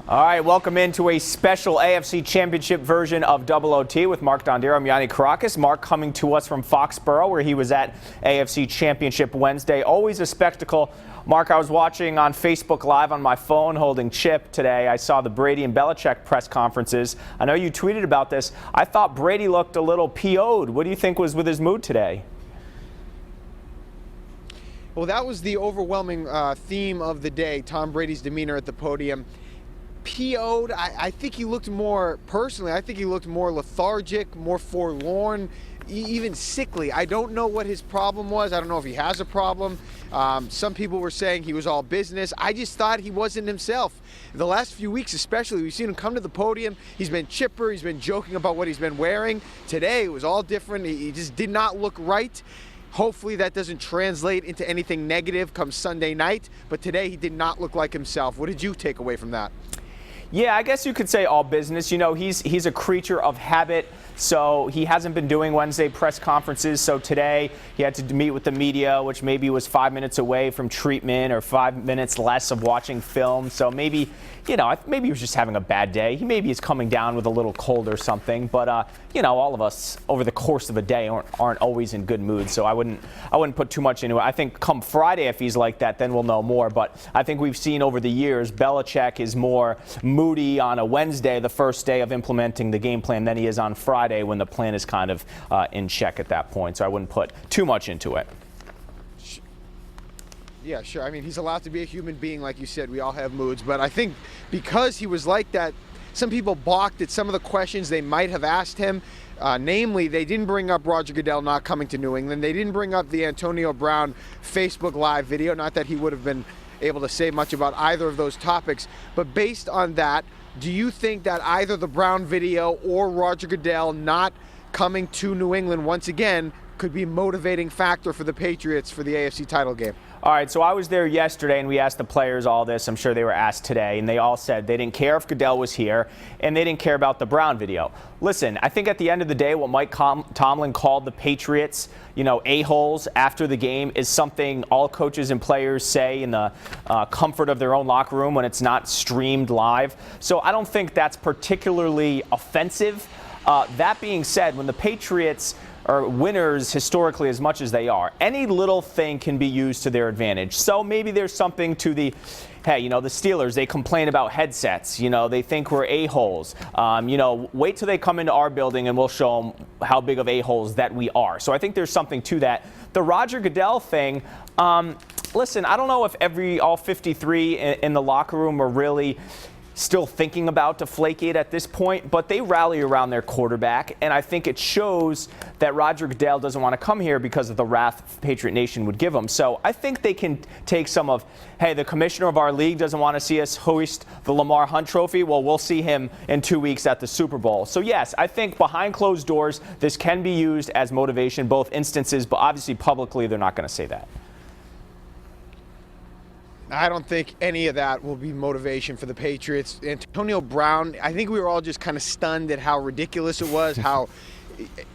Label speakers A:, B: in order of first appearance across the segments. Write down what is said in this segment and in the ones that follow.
A: All right, welcome into a special AFC Championship version of Double OT with Mark Dondero. I'm Yianni Caracas. Mark coming to us from Foxborough, where he was at AFC Championship Wednesday. Always a spectacle. Mark, I was watching on Facebook Live on my phone holding Chip today. I saw the Brady and Belichick press conferences. I know you tweeted about this. I thought Brady looked a little PO'd. What do you think was with his mood today?
B: Well, that was the overwhelming theme of the day, Tom Brady's demeanor at the podium. PO'd, I think he looked more, personally, I think he looked more lethargic, more forlorn, even sickly. I don't know what his problem was. I don't know if he has a problem. Some people were saying he was all business. I just thought he wasn't himself. The last few weeks especially, we've seen him come to the podium. He's been chipper. He's been joking about what he's been wearing. Today, it was all different. He just did not look right. Hopefully that doesn't translate into anything negative come Sunday night. But today, he did not look like himself. What did you take away from that?
A: Yeah, I guess you could say all business. You know, he's a creature of habit, so he hasn't been doing Wednesday press conferences. So today he had to meet with the media, which maybe was 5 minutes away from treatment or 5 minutes less of watching film. So maybe, you know, maybe he was just having a bad day. Maybe he's coming down with a little cold or something. But, you know, all of us over the course of a day aren't always in good moods. So I wouldn't put too much into it. I think come Friday, if he's like that, then we'll know more. But I think we've seen over the years, Belichick is more moody on a Wednesday, the first day of implementing the game plan, than he is on Friday when the plan is kind of in check at that point. So I wouldn't put too much into it.
B: Yeah, sure. I mean, he's allowed to be a human being, like you said. We all have moods. But I think because he was like that, some people balked at some of the questions they might have asked him. Namely, they didn't bring up Roger Goodell not coming to New England. They didn't bring up the Antonio Brown Facebook Live video. Not that he would have been able to say much about either of those topics. But based on that, do you think that either the Brown video or Roger Goodell not coming to New England once again could be a motivating factor for the Patriots for the AFC title game?
A: All right, so I was there yesterday, and we asked the players all this. I'm sure they were asked today, and they all said they didn't care if Goodell was here, and they didn't care about the Brown video. Listen, I think at the end of the day, what Mike Tomlin called the Patriots, you know, a-holes after the game is something all coaches and players say in the comfort of their own locker room when it's not streamed live. So I don't think that's particularly offensive. That being said, when the Patriots are winners historically as much as they are, any little thing can be used to their advantage. So maybe there's something to the, hey, you know, the Steelers, they complain about headsets. You know, they think we're a-holes. You know, wait till they come into our building and we'll show them how big of a-holes that we are. So I think there's something to that. The Roger Goodell thing, listen, I don't know if all 53 in the locker room are really still thinking about Deflategate at this point, but they rally around their quarterback, and I think it shows that Roger Goodell doesn't want to come here because of the wrath Patriot Nation would give him. So I think they can take some of, hey, the commissioner of our league doesn't want to see us hoist the Lamar Hunt Trophy. Well, we'll see him in 2 weeks at the Super Bowl. So yes, I think behind closed doors, this can be used as motivation, both instances, but obviously publicly they're not going to say that.
B: I don't think any of that will be motivation for the Patriots. Antonio Brown, I think we were all just kind of stunned at how ridiculous it was, how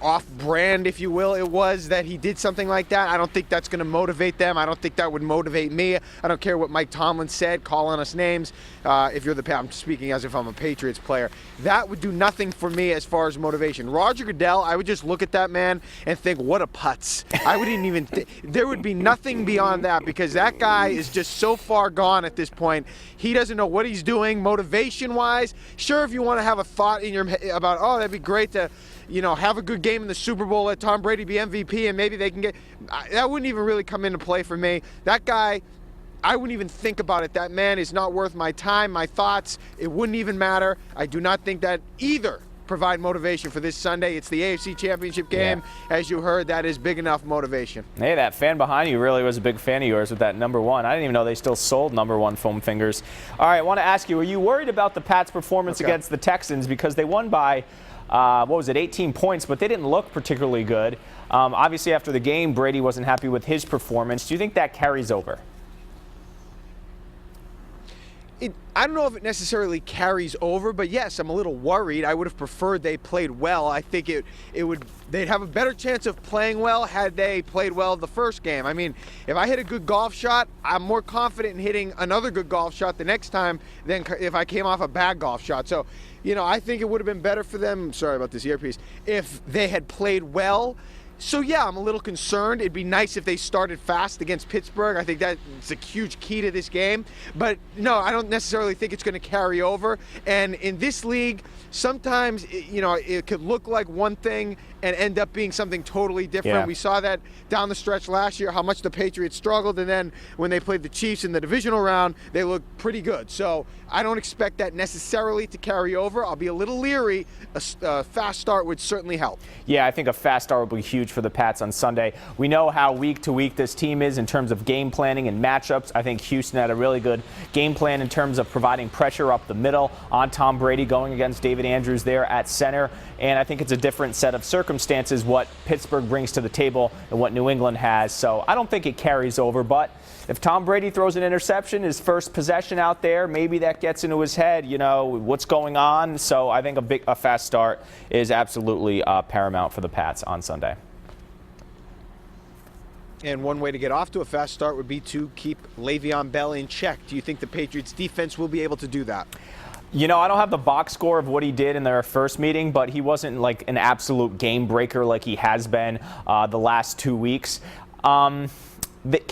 B: off-brand, if you will, it was that he did something like that. I don't think that's going to motivate them. I don't think that would motivate me. I don't care what Mike Tomlin said, calling us names. If you're I'm speaking as if I'm a Patriots player. That would do nothing for me as far as motivation. Roger Goodell, I would just look at that man and think, what a putz. I wouldn't even there would be nothing beyond that, because that guy is just so far gone at this point. He doesn't know what he's doing motivation-wise. Sure, if you want to have a thought in your head about, oh, that'd be great to, you know, have a good game in the Super Bowl, let Tom Brady be MVP, and maybe they can get – that wouldn't even really come into play for me. That guy, I wouldn't even think about it. That man is not worth my time, my thoughts. It wouldn't even matter. I do not think that either provide motivation for this Sunday. It's the AFC Championship game. Yeah. As you heard, that is big enough motivation.
A: Hey, that fan behind you really was a big fan of yours with that number one. I didn't even know they still sold number one foam fingers. All right, I want to ask you, are you worried about the Pats' performance against the Texans? Because they won by – what was it, 18 points, but they didn't look particularly good. Obviously, after the game, Brady wasn't happy with his performance. Do you think that carries over?
B: I don't know if it necessarily carries over, but yes, I'm a little worried. I would have preferred they played well. I think they'd have a better chance of playing well had they played well the first game. I mean, if I hit a good golf shot, I'm more confident in hitting another good golf shot the next time than if I came off a bad golf shot. So, I think it would have been better for them, sorry about this earpiece, if they had played well. So, yeah, I'm a little concerned. It'd be nice if they started fast against Pittsburgh. I think that's a huge key to this game. But, no, I don't necessarily think it's going to carry over. And in this league, sometimes, it could look like one thing and end up being something totally different.
A: Yeah.
B: We saw that down the stretch last year, how much the Patriots struggled. And then when they played the Chiefs in the divisional round, they looked pretty good. So I don't expect that necessarily to carry over. I'll be a little leery. A fast start would certainly help.
A: Yeah, I think a fast start will be huge for the Pats on Sunday. We know how week to week this team is in terms of game planning and matchups. I think Houston had a really good game plan in terms of providing pressure up the middle on Tom Brady going against David Andrews there at center. And I think it's a different set of circumstances what Pittsburgh brings to the table and what New England has. So I don't think it carries over, but if Tom Brady throws an interception, his first possession out there, maybe that gets into his head, what's going on. So I think a fast start is absolutely paramount for the Pats on Sunday.
B: And one way to get off to a fast start would be to keep Le'Veon Bell in check. Do you think the Patriots defense will be able to do that?
A: I don't have the box score of what he did in their first meeting, but he wasn't like an absolute game breaker like he has been the last 2 weeks. Can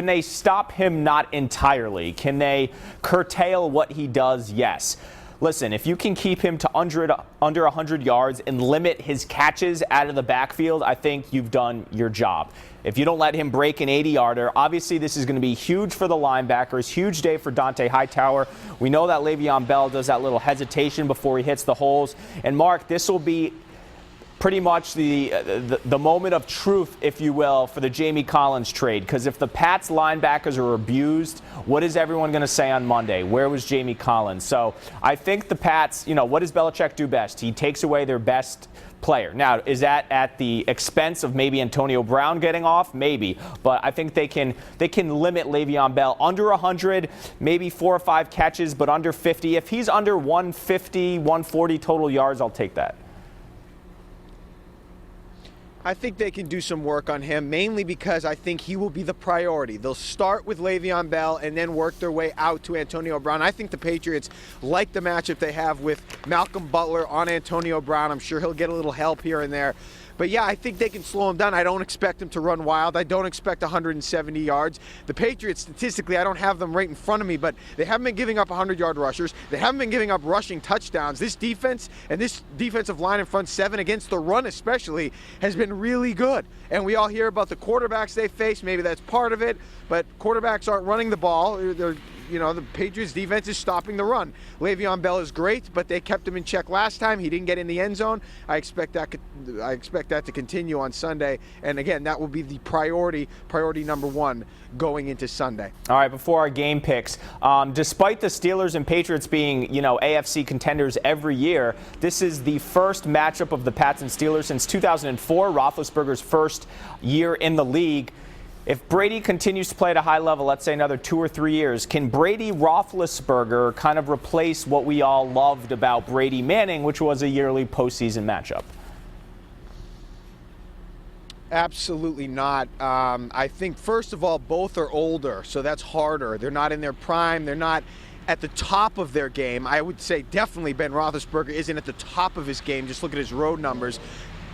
A: they stop him? Not entirely. Can they curtail what he does? Yes. Listen, if you can keep him to under 100 yards and limit his catches out of the backfield, I think you've done your job. If you don't let him break an 80-yarder, obviously this is going to be huge for the linebackers, huge day for Dante Hightower. We know that Le'Veon Bell does that little hesitation before he hits the holes. And, Mark, this will be pretty much the moment of truth, if you will, for the Jamie Collins trade. Because if the Pats linebackers are abused, what is everyone going to say on Monday? Where was Jamie Collins? So I think the Pats, what does Belichick do best? He takes away their best player. Now, is that at the expense of maybe Antonio Brown getting off? Maybe. But I think they can limit Le'Veon Bell under 100, maybe 4 or 5 catches, but under 50. If he's under 150, 140 total yards, I'll take that.
B: I think they can do some work on him, mainly because I think he will be the priority. They'll start with Le'Veon Bell and then work their way out to Antonio Brown. I think the Patriots like the matchup they have with Malcolm Butler on Antonio Brown. I'm sure he'll get a little help here and there. But, yeah, I think they can slow him down. I don't expect him to run wild. I don't expect 170 yards. The Patriots, statistically, I don't have them right in front of me, but they haven't been giving up 100-yard rushers. They haven't been giving up rushing touchdowns. This defense and this defensive line in front seven against the run especially has been really good. And we all hear about the quarterbacks they face. Maybe that's part of it, but quarterbacks aren't running the ball. The Patriots defense is stopping the run. Le'Veon Bell is great, but they kept him in check last time. He didn't get in the end zone. I expect that to continue on Sunday. And again, that will be the priority number one going into Sunday.
A: All right, before our game picks, despite the Steelers and Patriots being, AFC contenders every year, this is the first matchup of the Pats and Steelers since 2004, Roethlisberger's first year in the league. If Brady continues to play at a high level, let's say another 2 or 3 years, can Brady-Roethlisberger kind of replace what we all loved about Brady-Manning, which was a yearly postseason matchup?
B: Absolutely not. I think, first of all, both are older, so that's harder. They're not in their prime. They're not at the top of their game. I would say definitely Ben Roethlisberger isn't at the top of his game. Just look at his road numbers.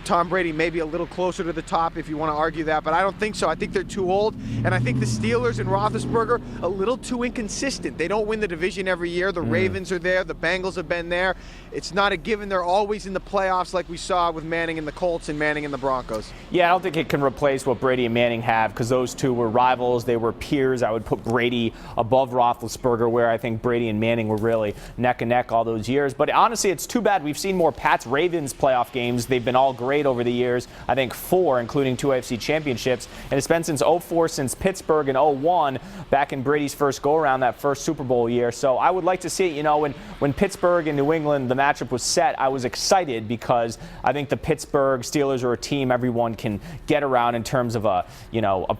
B: Tom Brady may be a little closer to the top if you want to argue that, but I don't think so. I think they're too old, and I think the Steelers and Roethlisberger a little too inconsistent. They don't win the division every year. The Ravens are there. The Bengals have been there. It's not a given. They're always in the playoffs like we saw with Manning and the Colts and Manning and the Broncos.
A: Yeah, I don't think it can replace what Brady and Manning have because those two were rivals. They were peers. I would put Brady above Roethlisberger, where I think Brady and Manning were really neck and neck all those years. But honestly, it's too bad we've seen more Pats-Ravens playoff games. They've been all great. great over the years. I think 4, including 2 AFC championships. And it's been since 04, since Pittsburgh in 01, back in Brady's first go-around, that first Super Bowl year. So I would like to see it. You know, when Pittsburgh and New England, the matchup was set, I was excited because I think the Pittsburgh Steelers are a team everyone can get around in terms of a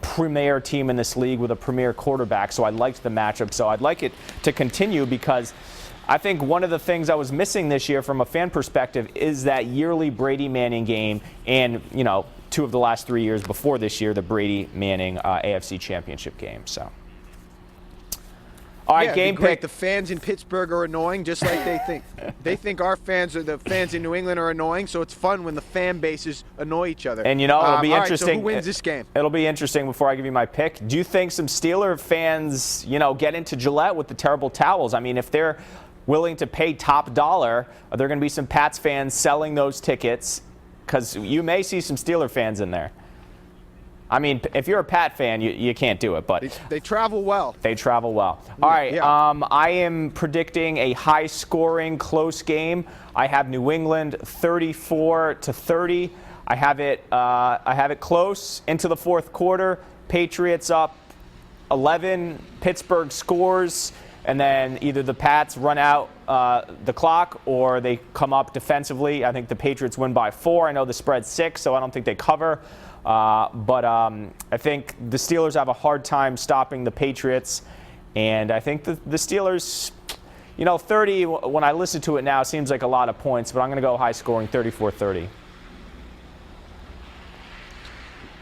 A: premier team in this league with a premier quarterback. So I liked the matchup. So I'd like it to continue because I think one of the things I was missing this year from a fan perspective is that yearly Brady Manning game and, 2 of the last 3 years before this year, the Brady Manning AFC championship game. So. All right,
B: yeah,
A: game
B: great.
A: pick.
B: The fans in Pittsburgh are annoying, just like they think our fans or the fans in New England are annoying. So it's fun when the fan bases annoy each other.
A: And it'll be interesting.
B: Right, so who wins this game?
A: It'll be interesting. Before I give you my pick, do you think some Steeler fans, get into Gillette with the terrible towels? I mean, if they're willing to pay top dollar, are there going to be some Pats fans selling those tickets? Because you may see some Steeler fans in there. I mean, if you're a Pat fan, you can't do it, but
B: they travel well.
A: They travel well. All right,
B: yeah.
A: I am predicting a high-scoring, close game. I have New England 34-30. I have it close into the fourth quarter. Patriots up 11. Pittsburgh scores, and then either the Pats run out the clock or they come up defensively. I think the Patriots win by 4. I know the spread's 6, so I don't think they cover. But I think the Steelers have a hard time stopping the Patriots. And I think the Steelers, 30, when I listen to it now, seems like a lot of points. But I'm going to go high scoring, 34-30.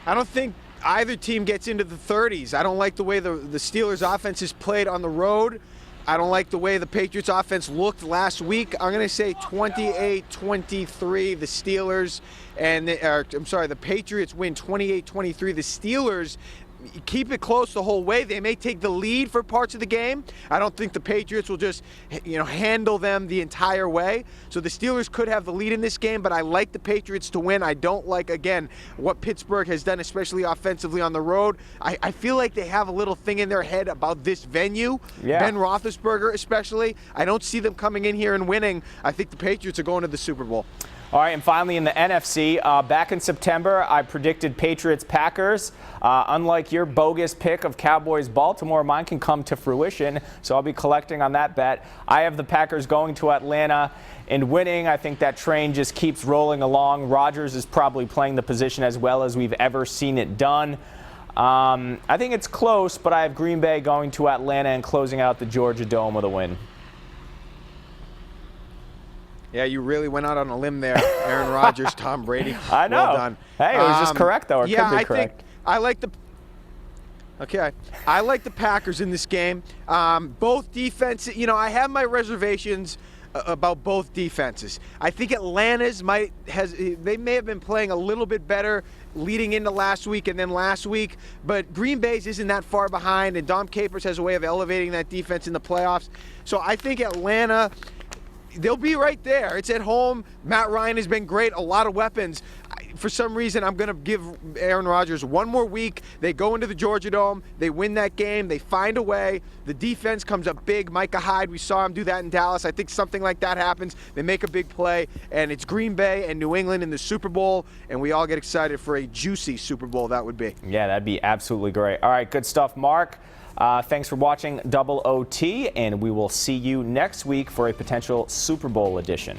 B: I don't think either team gets into the 30s. I don't like the way the Steelers' offense is played on the road. I don't like the way the Patriots' offense looked last week. I'm going to say 28-23, the Steelers. The Patriots win 28-23. The Steelers keep it close the whole way. They may take the lead for parts of the game. I don't think the Patriots will just, handle them the entire way. So the Steelers could have the lead in this game, but I like the Patriots to win. I don't like, again, what Pittsburgh has done, especially offensively on the road. I feel like they have a little thing in their head about this venue.
A: Yeah.
B: Ben Roethlisberger especially. I don't see them coming in here and winning. I think the Patriots are going to the Super Bowl.
A: All right, and finally in the NFC, back in September, I predicted Patriots-Packers. Unlike your bogus pick of Cowboys-Baltimore, mine can come to fruition, so I'll be collecting on that bet. I have the Packers going to Atlanta and winning. I think that train just keeps rolling along. Rodgers is probably playing the position as well as we've ever seen it done. I think it's close, but I have Green Bay going to Atlanta and closing out the Georgia Dome with a win.
B: Yeah, you really went out on a limb there, Aaron Rodgers, Tom Brady.
A: I know.
B: Well done.
A: Hey, it was just correct, though. It could be correct.
B: I like the Packers in this game. Both defenses, I have my reservations about both defenses. I think Atlanta's may have been playing a little bit better leading into last week and then last week, but Green Bay's isn't that far behind, and Dom Capers has a way of elevating that defense in the playoffs. So I think Atlanta, they'll be right there. It's at home. Matt Ryan has been great. A lot of weapons. For some reason, I'm going to give Aaron Rodgers one more week. They go into the Georgia Dome. They win that game. They find a way. The defense comes up big. Micah Hyde, we saw him do that in Dallas. I think something like that happens. They make a big play, and it's Green Bay and New England in the Super Bowl, and we all get excited for a juicy Super Bowl that would be.
A: Yeah, that'd be absolutely great. All right, good stuff, Mark. Thanks for watching Double OT, and we will see you next week for a potential Super Bowl edition.